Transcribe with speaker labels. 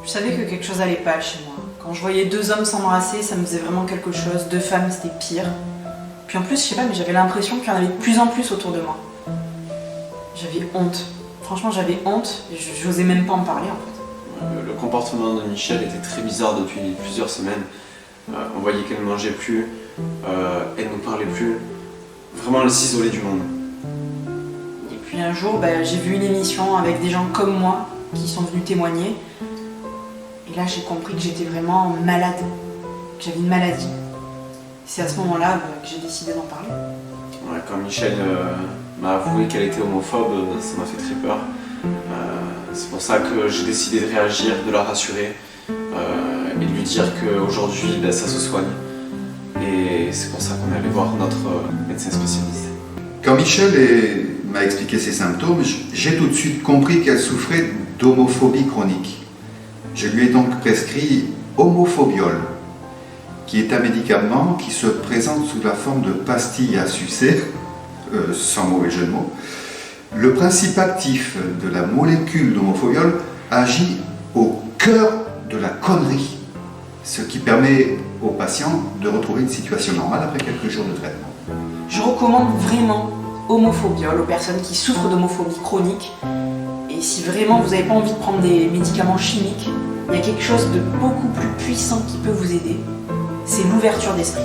Speaker 1: Je savais que quelque chose allait pas chez moi. Quand je voyais deux hommes s'embrasser, ça me faisait vraiment quelque chose. Deux femmes, c'était pire. Puis en plus, je sais pas, mais j'avais l'impression qu'il y en avait de plus en plus autour de moi. J'avais honte. Franchement, j'avais honte et j'osais même pas en parler en fait.
Speaker 2: Le comportement de Michel était très bizarre depuis plusieurs semaines. On voyait qu'elle ne mangeait plus, elle ne parlait plus. Vraiment, elle s'isolait du monde.
Speaker 1: Et puis un jour, j'ai vu une émission avec des gens comme moi qui sont venus témoigner. Et là, j'ai compris que j'étais vraiment malade, que j'avais une maladie. C'est à ce moment-là que j'ai décidé d'en parler.
Speaker 2: Ouais, quand Michel m'a avoué qu'elle était homophobe, ça m'a fait très peur. C'est pour ça que j'ai décidé de réagir, de la rassurer et de lui dire qu'aujourd'hui, ça se soigne. Et c'est pour ça qu'on est allé voir notre médecin spécialiste.
Speaker 3: Quand Michel m'a expliqué ses symptômes, j'ai tout de suite compris qu'elle souffrait d'homophobie chronique. Je lui ai donc prescrit Homophobiol, qui est un médicament qui se présente sous la forme de pastilles à sucer, sans mauvais jeu de mots. Le principe actif de la molécule d'homophobiol agit au cœur de la connerie, ce qui permet aux patients de retrouver une situation normale après quelques jours de traitement.
Speaker 1: Je recommande vraiment Homophobiol aux personnes qui souffrent d'homophobie chronique. Et si vraiment vous n'avez pas envie de prendre des médicaments chimiques, il y a quelque chose de beaucoup plus puissant qui peut vous aider. C'est l'ouverture d'esprit.